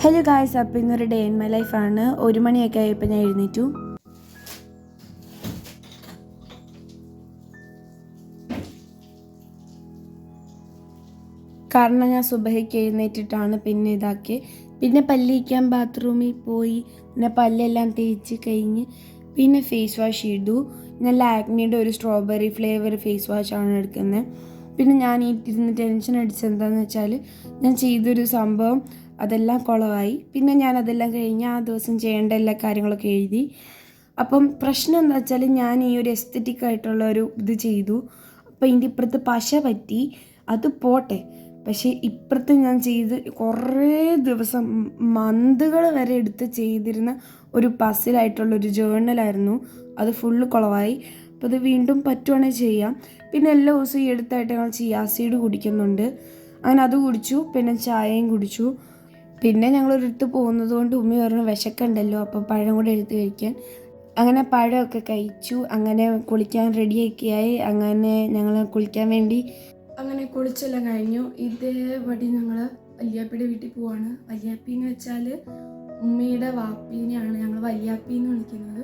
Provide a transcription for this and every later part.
Hello guys, അപ്പോൾ ഇന്നൊരു day in my ലൈഫാണ്. 1 മണിയൊക്കെ ആയപ്പോൾ ഞാൻ എഴുന്നേറ്റു. കാരണം ഞാൻ സുബഹിക്ക് എഴുന്നേറ്റിട്ടാണ് പിന്നെ ഇതാക്കി. പിന്നെ പല്ലിക്കാൻ ബാത്റൂമിൽ പോയി, പിന്നെ പല്ലെല്ലാം തേച്ച് കഴിഞ്ഞ് പിന്നെ ഫേസ് വാഷ് ചെയ്തു. ഞാൻ ലാക്മിയുടെ ഒരു സ്ട്രോബെറി ഫ്ലേവർ ഫേസ് വാഷാണ് എടുക്കുന്നത്. പിന്നെ ഞാൻ ഇരുന്ന് ടെൻഷൻ അടിച്ചത് എന്താണെന്ന് വെച്ചാൽ, ഞാൻ ചെയ്തൊരു സംഭവം അതെല്ലാം കുളമായി. പിന്നെ ഞാൻ അതെല്ലാം കഴിഞ്ഞ് ആ ദിവസം ചെയ്യേണ്ട എല്ലാ കാര്യങ്ങളൊക്കെ എഴുതി. അപ്പം പ്രശ്നം എന്താ വെച്ചാൽ, ഞാൻ ഈ ഒരു എസ്തറ്റിക് ആയിട്ടുള്ള ഒരു ഇത് ചെയ്തു. അപ്പോൾ ഇതിൻ്റെ ഇപ്പുറത്ത് പശ പറ്റി, അത് പോട്ടെ. പക്ഷേ ഇപ്പുറത്ത് ഞാൻ ചെയ്ത് കുറേ ദിവസം മന്തുകൾ വരെ എടുത്ത് ചെയ്തിരുന്ന ഒരു പസിലായിട്ടുള്ളൊരു ജേർണലായിരുന്നു. അത് ഫുള്ള് കുളമായി. അപ്പോൾ അത് വീണ്ടും പറ്റുവാണെങ്കിൽ ചെയ്യാം. പിന്നെ എല്ലാ ദിവസവും ഈ അടുത്തായിട്ട് ഞങ്ങൾ ചിയാ സീഡ് കുടിക്കുന്നുണ്ട്. അങ്ങനെ അത് കുടിച്ചു. പിന്നെ ചായയും കുടിച്ചു. പിന്നെ ഞങ്ങളൊരിടത്ത് പോകുന്നത് കൊണ്ട് ഉമ്മി പറഞ്ഞു വിശക്കുണ്ടല്ലോ, അപ്പോൾ പഴം കൂടെ എടുത്ത് കഴിക്കാൻ. അങ്ങനെ പഴമൊക്കെ കഴിച്ചു. അങ്ങനെ കുളിക്കാൻ റെഡിയൊക്കെയായി. അങ്ങനെ ഞങ്ങൾ കുളിക്കാൻ വേണ്ടി അങ്ങനെ കുളിച്ചെല്ലാം കഴിഞ്ഞു. ഇതേപടി ഞങ്ങൾ വല്യാപ്പിയുടെ വീട്ടിൽ പോവാണ്. വല്യാപ്പി എന്ന് വെച്ചാൽ ഉമ്മയുടെ വാപ്പീനെയാണ് ഞങ്ങൾ വല്യാപ്പി എന്ന് വിളിക്കുന്നത്.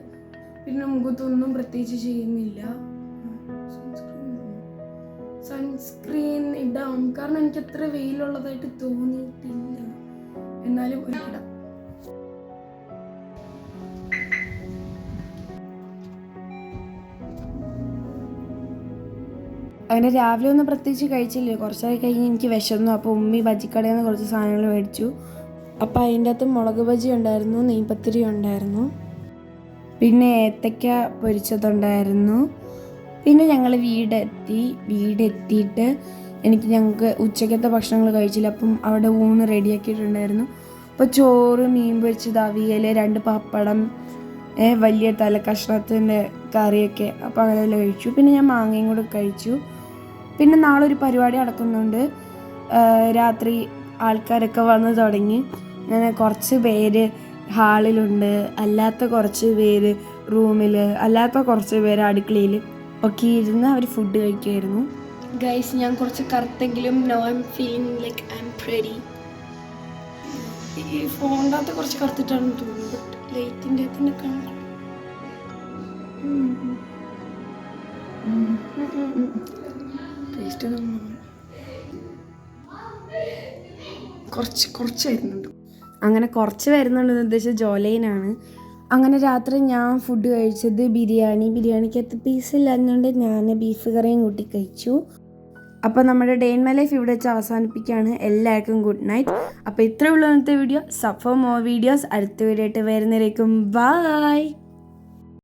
പിന്നെ മുഖത്തൊന്നും പ്രത്യേകിച്ച് ചെയ്യുന്നില്ല. സൺസ്ക്രീൻ ഇടാം, കാരണം എനിക്ക് അത്ര വെയിലുള്ളതായിട്ട് തോന്നിയിട്ടില്ല. എന്നാലും ഒരു ഇടാം. അങ്ങനെ രാവിലെ ഒന്നും പ്രത്യേകിച്ച് കഴിച്ചില്ല. കുറച്ചായി കഴിഞ്ഞ് എനിക്ക് വിശന്നു. അപ്പോൾ ഉമ്മി ബജിക്കടയിൽ നിന്ന് കുറച്ച് സാധനങ്ങൾ മേടിച്ചു. അപ്പോൾ അതിൻ്റെ അകത്ത് മുളക് ബജി ഉണ്ടായിരുന്നു, നെയ്പത്തിരി ഉണ്ടായിരുന്നു, പിന്നെ ഏത്തയ്ക്ക പൊരിച്ചതുണ്ടായിരുന്നു. പിന്നെ ഞങ്ങൾ വീടെത്തിയിട്ട് ഞങ്ങൾക്ക് ഉച്ചക്കത്തെ ഭക്ഷണങ്ങൾ കഴിച്ചില്ല. അപ്പം അവിടെ ഊണ് റെഡിയാക്കിയിട്ടുണ്ടായിരുന്നു. അപ്പോൾ ചോറ്, മീൻ പൊരിച്ചത്, അവിയൽ, 2 പപ്പടം, വലിയ തലക്കഷ്ണത്തിൻ്റെ കറിയൊക്കെ. അപ്പോൾ അങ്ങനെയെല്ലാം കഴിച്ചു. പിന്നെ ഞാൻ മാങ്ങയും കൂടെ കഴിച്ചു. പിന്നെ നാളെ ഒരു പരിപാടി നടക്കുന്നുണ്ട്. രാത്രി ആൾക്കാരൊക്കെ വന്ന് തുടങ്ങി. അങ്ങനെ കുറച്ച് പേര് ഹാളിലുണ്ട്, അല്ലാത്ത കുറച്ച് പേര് റൂമിൽ, അല്ലാത്ത കുറച്ച് പേര് അടുക്കളയിൽ ഒക്കെ ഇരുന്ന് അവർ ഫുഡ് കഴിക്കുമായിരുന്നു. ഗൈസ്, ഞാൻ കുറച്ച് കറുത്തെങ്കിലും no I'm feeling like I'm pretty. ഈ ഫോണിൻ്റെ അകത്ത് കുറച്ച് കറുത്തിട്ടാണെന്ന് തോന്നുന്നു, ബട്ട് ലൈറ്റിൻ്റെ അകത്തിൻ്റെ കാണാം. ടേസ്റ്റ് കുറച്ച് വരുന്നുണ്ട്. അങ്ങനെ കുറച്ച് വരുന്നുണ്ടെന്ന് ഉദ്ദേശിച്ച ജോലൈനാണ്. അങ്ങനെ രാത്രി ഞാൻ ഫുഡ് കഴിച്ചത് ബിരിയാണിക്കകത്ത് പീസില്ലാഞ്ഞുകൊണ്ട് ഞാൻ ബീഫ് കറിയും കൂട്ടി കഴിച്ചു. അപ്പോൾ നമ്മുടെ ഡേ ഇൻ മൈ ലൈഫ് ഇവിടെ വെച്ച് അവസാനിപ്പിക്കുകയാണ്. എല്ലാവർക്കും ഗുഡ് നൈറ്റ്. അപ്പോൾ ഇത്രയേ ഉള്ളൂ ഇന്നത്തെ video. Sub for more videos. അടുത്ത വീഡിയോ ആയിട്ട് വരുന്നവരേക്കും ബൈ.